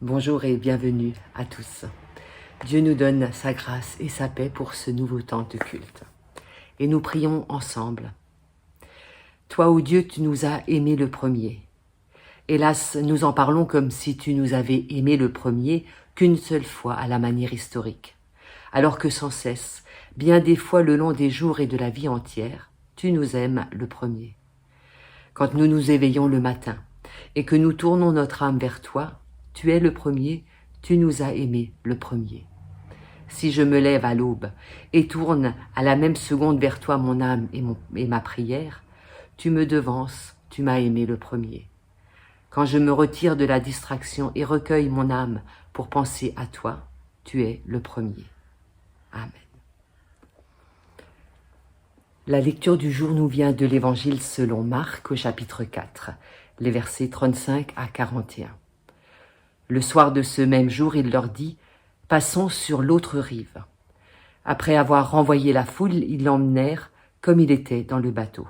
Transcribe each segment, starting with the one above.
Bonjour et bienvenue à tous. Dieu nous donne sa grâce et sa paix pour ce nouveau temps de culte. Et nous prions ensemble. Toi, ô Dieu, tu nous as aimés le premier. Hélas, nous en parlons comme si tu nous avais aimés le premier qu'une seule fois à la manière historique. Alors que sans cesse, bien des fois le long des jours et de la vie entière, tu nous aimes le premier. Quand nous nous éveillons le matin et que nous tournons notre âme vers toi, tu es le premier, tu nous as aimés le premier. Si je me lève à l'aube et tourne à la même seconde vers toi mon âme et ma prière, tu me devances, tu m'as aimé le premier. Quand je me retire de la distraction et recueille mon âme pour penser à toi, tu es le premier. Amen. La lecture du jour nous vient de l'Évangile selon Marc au chapitre 4, les versets 35 à 41. Le soir de ce même jour, il leur dit « Passons sur l'autre rive ». Après avoir renvoyé la foule, ils l'emmenèrent comme il était dans le bateau.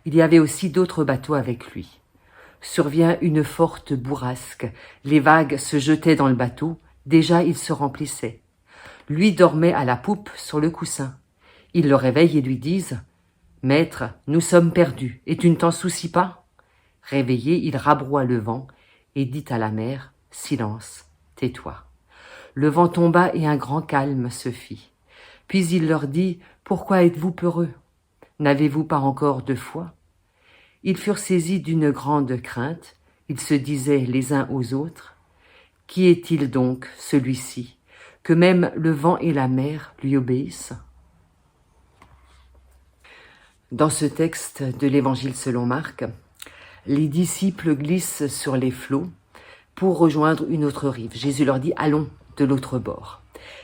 Il y avait aussi d'autres bateaux avec lui. Survient une forte bourrasque. Les vagues se jetaient dans le bateau. Déjà, il se remplissait. Lui dormait à la poupe sur le coussin. Ils le réveillent et lui disent « Maître, nous sommes perdus, et tu ne t'en soucies pas ?» Réveillé, il rabroie le vent et dit à la mer « Silence, tais-toi ». Le vent tomba et un grand calme se fit. Puis il leur dit « Pourquoi êtes-vous peureux? N'avez-vous pas encore de foi ?» Ils furent saisis d'une grande crainte. Ils se disaient les uns aux autres « Qui est-il donc, celui-ci, que même le vent et la mer lui obéissent ?» Dans ce texte de l'Évangile selon Marc, les disciples glissent sur les flots pour rejoindre une autre rive. Jésus leur dit « Allons de l'autre bord ».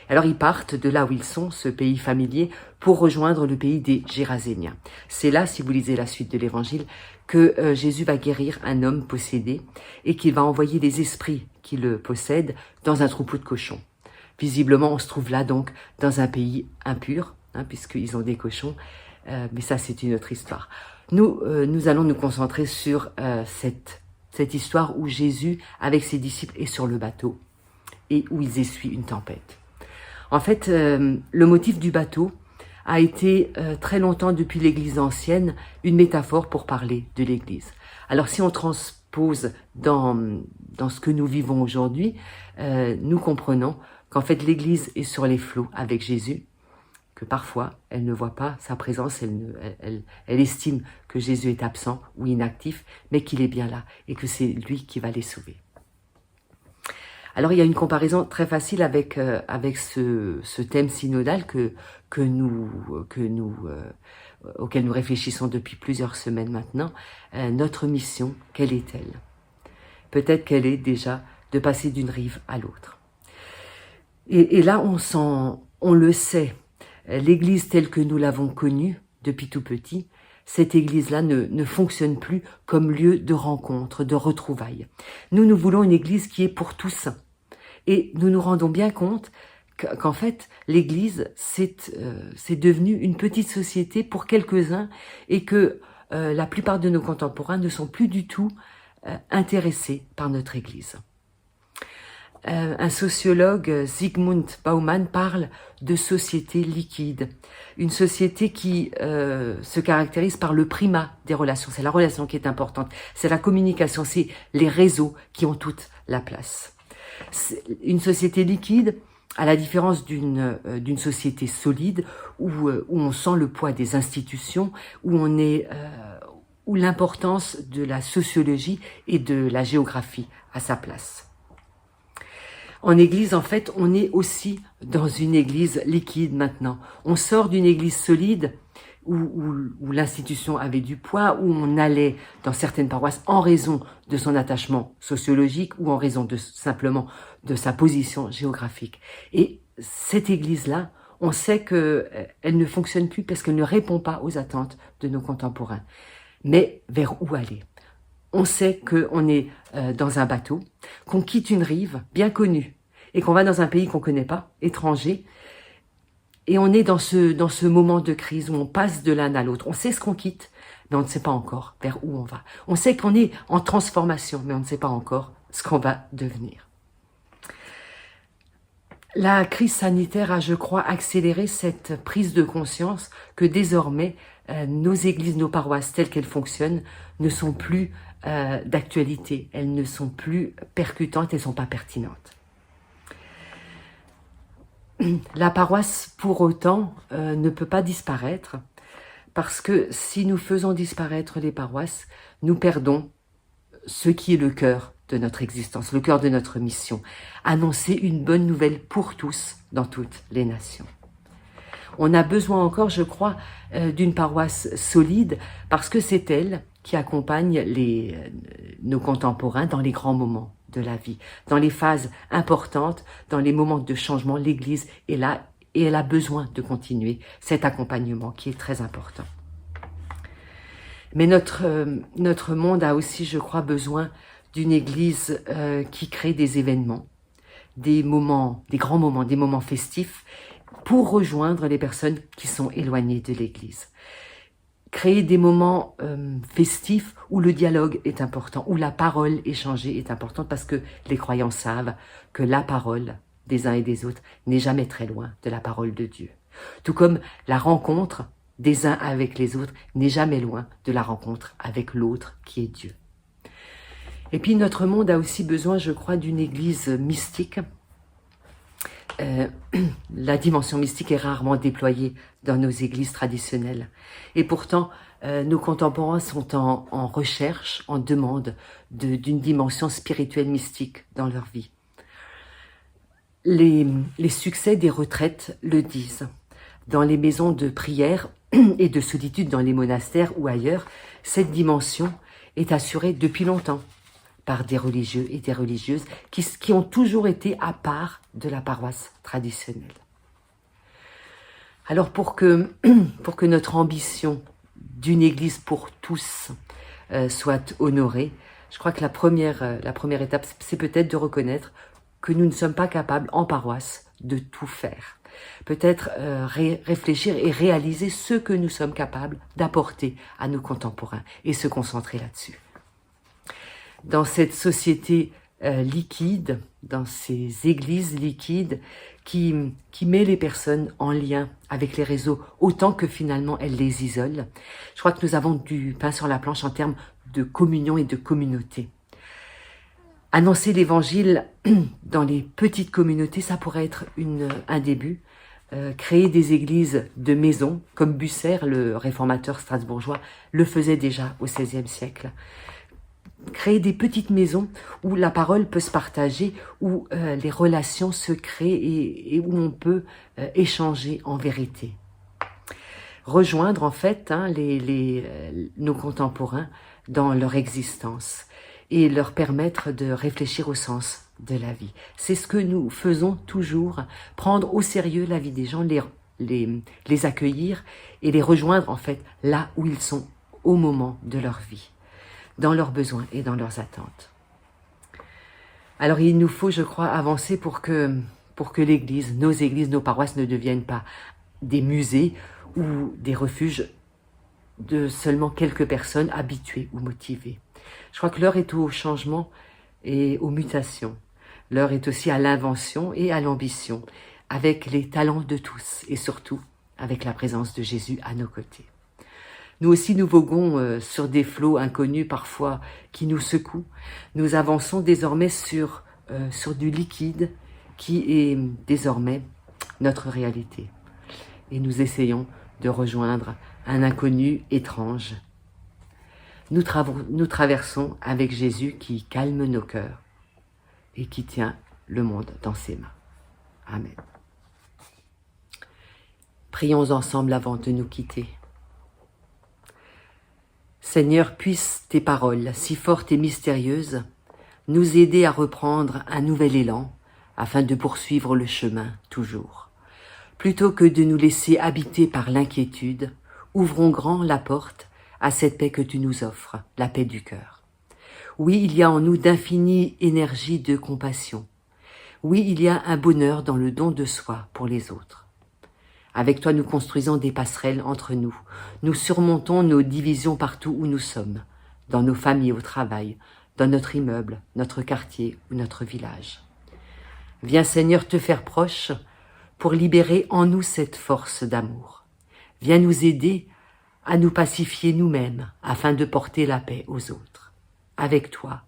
Alors ils partent de là où ils sont, ce pays familier, pour rejoindre le pays des Géraséniens. C'est là, si vous lisez la suite de l'Évangile, que Jésus va guérir un homme possédé et qu'il va envoyer des esprits qui le possèdent dans un troupeau de cochons. Visiblement, on se trouve là donc dans un pays impur, puisqu'ils ont des cochons, mais ça c'est une autre histoire. Nous allons nous concentrer sur cette histoire où Jésus, avec ses disciples, est sur le bateau et où ils essuient une tempête. En fait, le motif du bateau a été très longtemps, depuis l'Église ancienne, une métaphore pour parler de l'Église. Alors si on transpose dans ce que nous vivons aujourd'hui, nous comprenons qu'en fait l'Église est sur les flots avec Jésus, que parfois elle ne voit pas sa présence, elle estime que Jésus est absent ou inactif, mais qu'il est bien là et que c'est lui qui va les sauver. Alors il y a une comparaison très facile avec ce thème synodal auquel nous réfléchissons depuis plusieurs semaines maintenant. Notre mission, quelle est-elle? Peut-être qu'elle est déjà de passer d'une rive à l'autre. Et là, on le sait, l'Église telle que nous l'avons connue depuis tout petit, cette Église-là ne fonctionne plus comme lieu de rencontre, de retrouvailles. Nous voulons une Église qui est pour tous. Et nous nous rendons bien compte qu'en fait, l'Église, c'est devenu une petite société pour quelques-uns et que la plupart de nos contemporains ne sont plus du tout intéressés par notre Église. Un sociologue, Zygmunt Bauman, parle de société liquide. Une société qui se caractérise par le primat des relations. C'est la relation qui est importante. C'est la communication, c'est les réseaux qui ont toute la place. Une société liquide, à la différence d'une société solide, où on sent le poids des institutions, où l'importance de la sociologie et de la géographie a sa place. En Église, en fait, on est aussi dans une Église liquide maintenant. On sort d'une Église solide où l'institution avait du poids, où on allait dans certaines paroisses en raison de son attachement sociologique ou en raison simplement de sa position géographique. Et cette Église-là, on sait qu'elle ne fonctionne plus parce qu'elle ne répond pas aux attentes de nos contemporains. Mais vers où aller ? On sait qu'on est dans un bateau, qu'on quitte une rive bien connue et qu'on va dans un pays qu'on ne connaît pas, étranger, et on est dans ce moment de crise où on passe de l'un à l'autre. On sait ce qu'on quitte, mais on ne sait pas encore vers où on va. On sait qu'on est en transformation, mais on ne sait pas encore ce qu'on va devenir. La crise sanitaire a, je crois, accéléré cette prise de conscience que désormais, nos églises, nos paroisses telles qu'elles fonctionnent ne sont plus d'actualité, elles ne sont plus percutantes, elles ne sont pas pertinentes. La paroisse, pour autant, ne peut pas disparaître, parce que si nous faisons disparaître les paroisses, nous perdons ce qui est le cœur de notre existence, le cœur de notre mission, annoncer une bonne nouvelle pour tous dans toutes les nations. On a besoin encore, je crois, d'une paroisse solide, parce que c'est elle qui accompagne nos contemporains dans les grands moments de la vie, dans les phases importantes, dans les moments de changement. L'Église est là et elle a besoin de continuer cet accompagnement qui est très important. Mais notre monde a aussi, je crois, besoin d'une Église qui crée des événements, des grands moments, des moments festifs pour rejoindre les personnes qui sont éloignées de l'Église. Créer des moments festifs où le dialogue est important, où la parole échangée est importante, parce que les croyants savent que la parole des uns et des autres n'est jamais très loin de la parole de Dieu. Tout comme la rencontre des uns avec les autres n'est jamais loin de la rencontre avec l'autre qui est Dieu. Et puis notre monde a aussi besoin, je crois, d'une église mystique. La dimension mystique est rarement déployée dans nos églises traditionnelles. Et pourtant, nos contemporains sont en recherche, en demande d'une dimension spirituelle mystique dans leur vie. Les succès des retraites le disent. Dans les maisons de prière et de solitude, dans les monastères ou ailleurs, cette dimension est assurée depuis longtemps par des religieux et des religieuses qui ont toujours été à part de la paroisse traditionnelle. Alors pour que notre ambition d'une église pour tous soit honorée, je crois que la première étape, c'est peut-être de reconnaître que nous ne sommes pas capables en paroisse de tout faire. Peut-être réfléchir et réaliser ce que nous sommes capables d'apporter à nos contemporains et se concentrer là-dessus. Dans cette société liquide, dans ces églises liquides qui met les personnes en lien avec les réseaux autant que finalement elles les isolent, je crois que nous avons du pain sur la planche en termes de communion et de communauté. Annoncer l'évangile dans les petites communautés, ça pourrait être un début. Créer des églises de maison, comme Bucer, le réformateur strasbourgeois, le faisait déjà au XVIe siècle. Créer des petites maisons où la parole peut se partager, où les relations se créent et où on peut échanger en vérité. Rejoindre en fait nos contemporains dans leur existence et leur permettre de réfléchir au sens de la vie. C'est ce que nous faisons toujours, prendre au sérieux la vie des gens, les accueillir et les rejoindre en fait là où ils sont au moment de leur vie, dans leurs besoins et dans leurs attentes. Alors il nous faut, je crois, avancer pour que l'Église, nos paroisses ne deviennent pas des musées ou des refuges de seulement quelques personnes habituées ou motivées. Je crois que l'heure est au changement et aux mutations. L'heure est aussi à l'invention et à l'ambition, avec les talents de tous et surtout avec la présence de Jésus à nos côtés. Nous aussi, nous voguons sur des flots inconnus parfois qui nous secouent. Nous avançons désormais sur du liquide qui est désormais notre réalité. Et nous essayons de rejoindre un inconnu étrange. Nous traversons avec Jésus qui calme nos cœurs et qui tient le monde dans ses mains. Amen. Prions ensemble avant de nous quitter. Seigneur, puissent tes paroles, si fortes et mystérieuses, nous aider à reprendre un nouvel élan afin de poursuivre le chemin toujours. Plutôt que de nous laisser habiter par l'inquiétude, ouvrons grand la porte à cette paix que tu nous offres, la paix du cœur. Oui, il y a en nous d'infinies énergies de compassion. Oui, il y a un bonheur dans le don de soi pour les autres. Avec toi, nous construisons des passerelles entre nous. Nous surmontons nos divisions partout où nous sommes, dans nos familles, au travail, dans notre immeuble, notre quartier ou notre village. Viens Seigneur te faire proche pour libérer en nous cette force d'amour. Viens nous aider à nous pacifier nous-mêmes afin de porter la paix aux autres. Avec toi,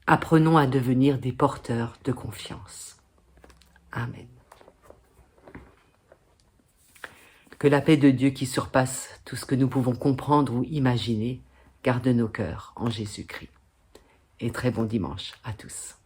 apprenons à devenir des porteurs de confiance. Amen. Que la paix de Dieu qui surpasse tout ce que nous pouvons comprendre ou imaginer garde nos cœurs en Jésus-Christ. Et très bon dimanche à tous.